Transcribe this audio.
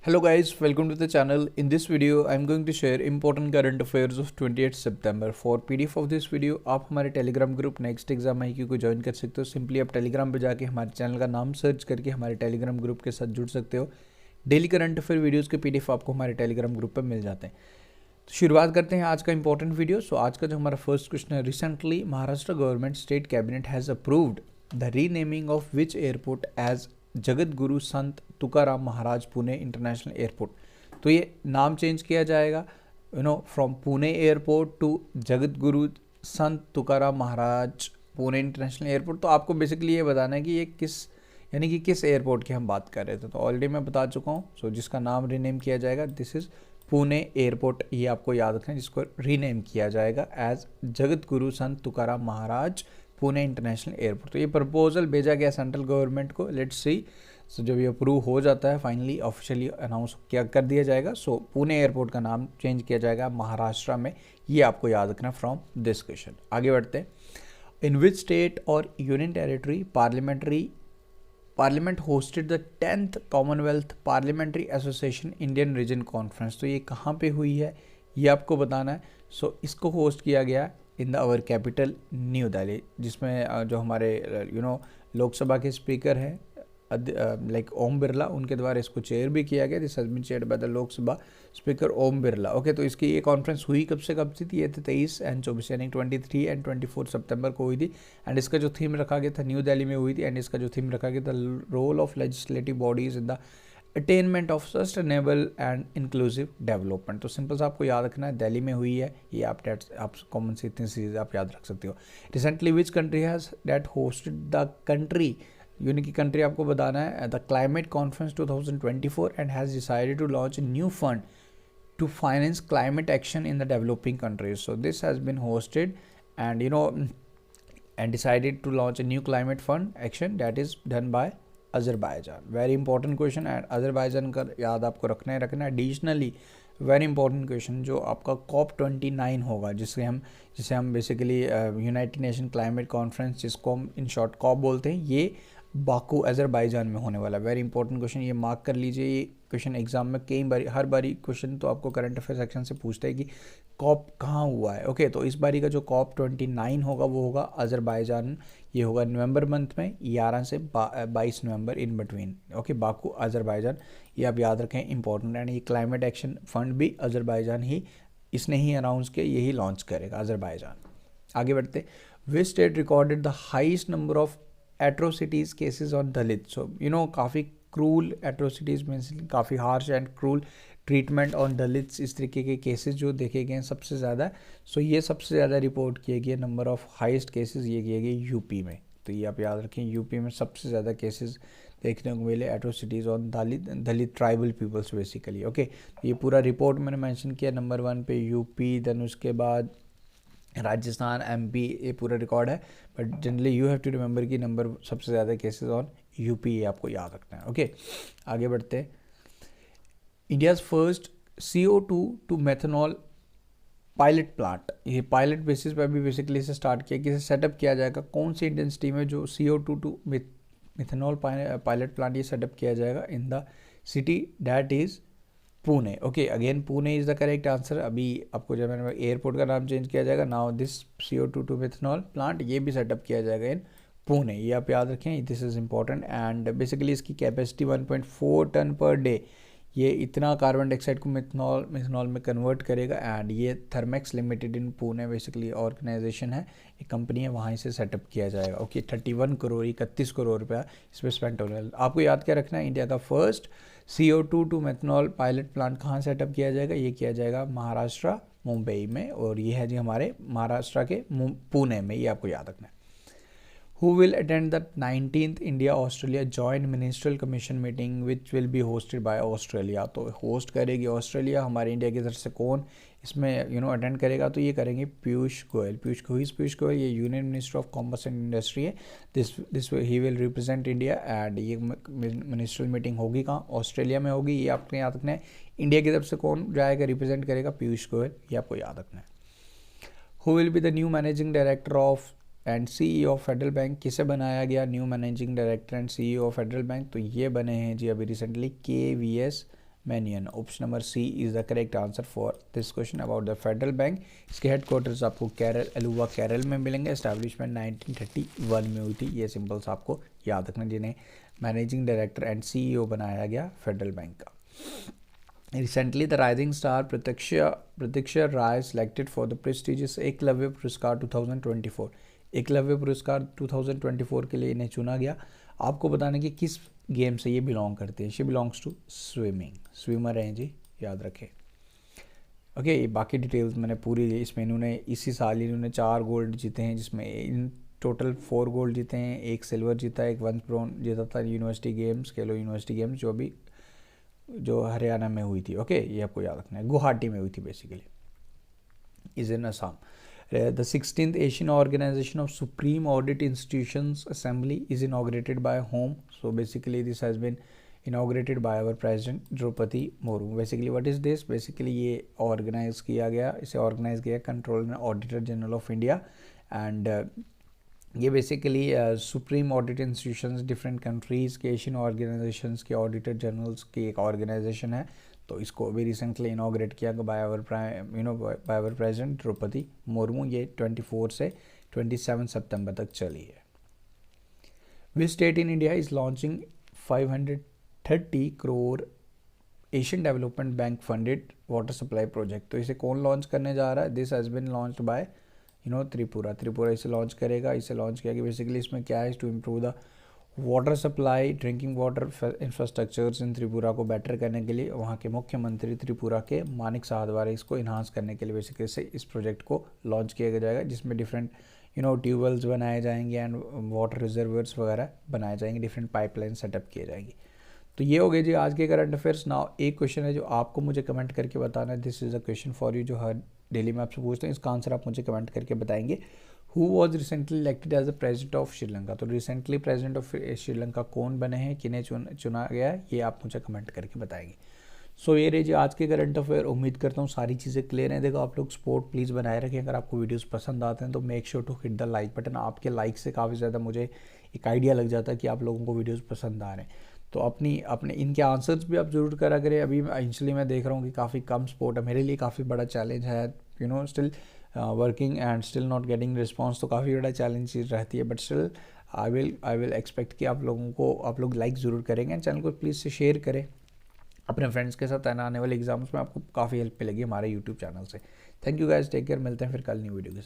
Hello guys, welcome to the channel. In this video, I'm going to share important current affairs of 28 September. For PDF of this video, आप हमारे Telegram group next exam IQ को join कर सकते हो। Simply आप Telegram पे जाके हमारे चैनल का नाम सर्च करके हमारे टेलीग्राम ग्रुप के साथ जुड़ सकते हो। डेली करंट अफेयर वीडियोज़ के PDF आपको हमारे टेलीग्राम ग्रुप पर मिल जाते हैं। तो शुरुआत करते हैं आज का इंपॉर्टेंट वीडियो। सो आज का जो हमारा फर्स्ट क्वेश्चन है, recently Maharashtra government state cabinet has approved the renaming of which airport as Jagat Guru Sant Tukaram Maharaj Pune international airport. तो ये नाम चेंज किया जाएगा फ्रॉम पुणे एयरपोर्ट टू जगत गुरु संत तुकाराम महाराज पुणे इंटरनेशनल एयरपोर्ट। तो आपको बेसिकली ये बताना है कि ये किस एयरपोर्ट की हम बात कर रहे थे। तो ऑलरेडी मैं बता चुका हूँ। सो जिसका नाम रीनेम किया जाएगा दिस इज़ पुणे एयरपोर्ट, ये आपको याद रखना है, जिसको रीनेम किया जाएगा as Jagat Guru Sant Tukaram Maharaj Pune international airport. तो ये प्रपोजल भेजा गया सेंट्रल गवर्नमेंट को। Let's see. सो जब ये अप्रूव हो जाता है फाइनली ऑफिशियली अनाउंस क्या कर दिया जाएगा। सो पुणे एयरपोर्ट का नाम चेंज किया जाएगा महाराष्ट्र में, ये आपको याद रखना फ्रॉम दिस क्वेश्चन। आगे बढ़ते हैं। इन विच स्टेट और union territory parliament hosted the 10th Commonwealth parliamentary association Indian reason conference. तो ये कहाँ पे हुई है ये आपको बताना है। सो इसको होस्ट किया गया in the our capital New Delhi, जिसमें जो हमारे लोकसभा के स्पीकर हैं लाइक ओम बिरला, उनके द्वारा इसको चेयर भी किया गया। This has been chaired by the Lok Sabha speaker Om Birla. Okay, तो इसकी ये कॉन्फ्रेंस हुई कब से कब थी? ये 23 और 24 यानी 23 और 24 सितंबर को हुई थी। एंड इसका जो थीम रखा गया था न्यू दिल्ली में हुई थी। एंड इसका जो थीम रखा गया था role of legislative bodies in the attainment of sustainable and inclusive development. तो सिंपल सा आपको याद रखना है, दिल्ली में हुई है ये। आप कॉमन से इतनी चीज़ें आप याद रख सकते हो। Recently which country has that hosted the country, unique की कंट्री आपको बताना है, the climate conference 2024 and has decided to launch a new fund to finance climate action in the developing countries. So this has been hosted and decided to launch a new climate fund action that is done by Azerbaijan. Very important question है, Azerbaijan का याद आपको रखना है। Additionally very important question जो आपका COP29 होगा, जिसे हम basically United nation climate conference, जिसको हम इन शॉर्ट COP बोलते हैं, ये बाकू अज़रबैजान में होने वाला है। वेरी इंपॉर्टेंट क्वेश्चन, ये मार्क कर लीजिए। ये क्वेश्चन एग्जाम में हर बारी क्वेश्चन तो आपको करंट अफेयर सेक्शन से पूछता है कि COP कहाँ हुआ है। ओके, तो इस बारी का जो COP29 होगा वो होगा अज़रबैजान। ये होगा नवंबर मंथ में 11 से 22 November in between. Okay, Baku Azerbaijan, ये आप याद रखें, इंपॉर्टेंट है। ये क्लाइमेट एक्शन फंड भी अज़रबैजान ही इसने ही अनाउंस किया, यही लॉन्च करेगा अज़रबैजान। आगे बढ़ते। Which state recorded the highest number of atrocities cases on Dalit. So काफ़ी क्रूल एट्रोसिटीज़ मीन्स काफ़ी harsh and cruel treatment on Dalits, इस तरीके के केसेस जो देखे गए हैं सबसे ज़्यादा। सो ये सबसे ज़्यादा रिपोर्ट किए गए, नंबर ऑफ हाईएस्ट केसेस ये किए गए यूपी में। तो ये आप याद रखें, यूपी में सबसे ज़्यादा केसेस देखने को मिले atrocities on Dalit tribal peoples basically. Okay, ये पूरा रिपोर्ट मैंने मेंशन किया। नंबर 1 पे यूपी, देन उसके बाद राजस्थान, MP, ये पूरा रिकॉर्ड है। But generally you have to remember कि नंबर सबसे ज़्यादा केसेस ऑन यूपी, ये आपको याद रखना है। ओके, आगे बढ़ते हैं। India's first CO2 to methanol pilot plant, ये पायलट बेसिस पर भी बेसिकली इसे स्टार्ट किया कि इसे सेटअप किया जाएगा। कौन सी इंडियन सिटी में जो CO2 to methanol pilot plant ये सेटअप किया जाएगा? In the city that is Pune. Okay, again Pune is the correct answer. अभी आपको जब मैंने एयरपोर्ट का नाम चेंज किया जाएगा, now this CO2 to methanol plant ये भी सेटअप किया जाएगा इन पुणे, ये आप याद रखें, this is important. And basically इसकी कैपेसिटी 1.4 टन पर डे, ये इतना कार्बन डाइऑक्साइड को मिथेनॉल में कन्वर्ट करेगा। एंड ये थर्मेक्स लिमिटेड इन पुणे बेसिकली ऑर्गेनाइजेशन है, एक कंपनी है, वहाँ इसे सेटअप किया जाएगा। ओके, 31 करोड़ रुपया इस पर स्पेंड होने वाला। आपको याद क्या रखना है, इंडिया का first CO2 to methanol pilot plant कहाँ सेटअप किया जाएगा? ये किया जाएगा महाराष्ट्र मुंबई में, और ये है जी हमारे महाराष्ट्र के पुणे में, ये आपको याद रखना है। Who will attend the 19th India-Australia Joint Ministerial Commission meeting which will be hosted by Australia? तो होस्ट करेगी ऑस्ट्रेलिया, हमारे इंडिया की तरफ से कौन इसमें अटेंड करेगा? तो ये करेंगे पीयूष गोयल। पीयूष गोयल ये union minister of commerce and industry है। This he will represent India. And ये मिनिस्ट्रियल मीटिंग होगी कहाँ? ऑस्ट्रेलिया में होगी, ये आपको याद रखना है। इंडिया की तरफ से कौन जाएगा, रिप्रेजेंट करेगा? पीयूष गोयल, ये आपको याद रखना है। Who will be the new managing director of and CEO of Federal Bank, किसे बनाया गया new managing director and CEO of Federal Bank? तो ये बने हैं जी अभी recently KVS Manian. Option number C is the correct answer for this question about the Federal Bank. इसके हेडक्वार्टर्स आपको केरल, एलुवा केरल में मिलेंगे। एस्टैब्लिशमेंट 1931 में हुई थी। ये सिंबल्स आपको याद रखना, जिन्हें मैनेजिंग डायरेक्टर एंड CEO बनाया गया फेडरल बैंक का। Recently, the rising star Pratiksha Rai selected for the prestigious Eklavya पुरस्कार 2024। एकलव्य पुरस्कार 2024 के लिए इन्हें चुना गया। आपको बताना कि किस गेम से ये बिलोंग करते हैं। She belongs to swimming, swimmer हैं जी, याद रखें। ओके, बाकी डिटेल्स मैंने पूरी ली। इसमें इन्होंने इसी साल इन्होंने 4 गोल्ड जीते हैं, जिसमें इन टोटल 4 गोल्ड जीते हैं, 1 सिल्वर जीता, 1 ब्रोंज जीता था यूनिवर्सिटी गेम्स, खेलो यूनिवर्सिटी गेम्स, जो हरियाणा में हुई थी। ओके, ये आपको याद रखना है, गुवाहाटी में हुई थी basically, is in Assam. The 16th Asian organisation of supreme audit institutions assembly is inaugurated by home. So basically this has been inaugurated by our president Droupadi Murmu. Basically what is this, basically ये organise किया गया, इसे organise किया controller and auditor general of India. And ये basically supreme audit institutions different countries के Asian organisations के auditor generals की एक ऑर्गेनाइजेशन है। तो इसको अभी रिसेंटली इनॉग्रेट किया by our president Droupadi Murmu. ये 24 से 27 सितंबर तक चली है। Which state in India is launching 530 crore Asian development bank funded water supply project. तो इसे कौन लॉन्च करने जा रहा है? This has been launched by Tripura इसे लॉन्च करेगा। इसे लॉन्च किया कि बेसिकली इसमें क्या है, to improve the water supply, drinking water infrastructures in Tripura को बेटर करने के लिए वहाँ के मुख्यमंत्री त्रिपुरा के मानिक साह द्वारा इसको इन्हांस करने के लिए बेसिकली से इस प्रोजेक्ट को लॉन्च किया जाएगा, जिसमें डिफरेंट ट्यूबवेल्स बनाए जाएंगे एंड वाटर रिजर्वर्स वगैरह बनाए जाएंगे, डिफरेंट पाइपलाइन सेटअप किए जाएंगे। तो ये हो गए जी आज के करंट अफेयर्स। नाउ एक क्वेश्चन है जो आपको मुझे कमेंट करके बताना है। This is a question for you, जो हर डेली में आपसे पूछते हैं, इसका आंसर आप मुझे कमेंट करके बताएंगे। Who was recently elected as the president of Sri Lanka. तो रिसेंटली प्रेसिडेंट ऑफ श्रीलंका कौन बने हैं, किन्हें चुना गया है, ये आप मुझे कमेंट करके बताएंगे। सो ये रही जी आज के करंट अफेयर। उम्मीद करता हूँ सारी चीज़ें क्लियर हैं। देखो आप लोग सपोर्ट प्लीज़ बनाए रखें। अगर आपको वीडियोस पसंद आते हैं तो make sure to hit the like button. आपके लाइक से काफ़ी ज़्यादा मुझे एक आइडिया लग जाता है कि आप लोगों को वीडियोस पसंद आ रहे हैं। तो अपने इनके आंसर्स भी आप ज़रूर करा करें। अभी इंशली मैं देख रहा हूँ कि काफ़ी कम सपोर्ट है, मेरे लिए काफ़ी बड़ा चैलेंज है, still working and still not getting response. तो काफ़ी बड़ा चैलेंज चीज़ रहती है, but still I will expect कि आप लोग लाइक ज़रूर करेंगे। चैनल को प्लीज़ से शेयर करें अपने फ्रेंड्स के साथ। आने वाले एग्जाम्स में आपको काफ़ी हेल्प मिलेगी हमारे यूट्यूब चैनल से। Thank you guys, take care, मिलते हैं फिर कल न्यू वीडियो के साथ।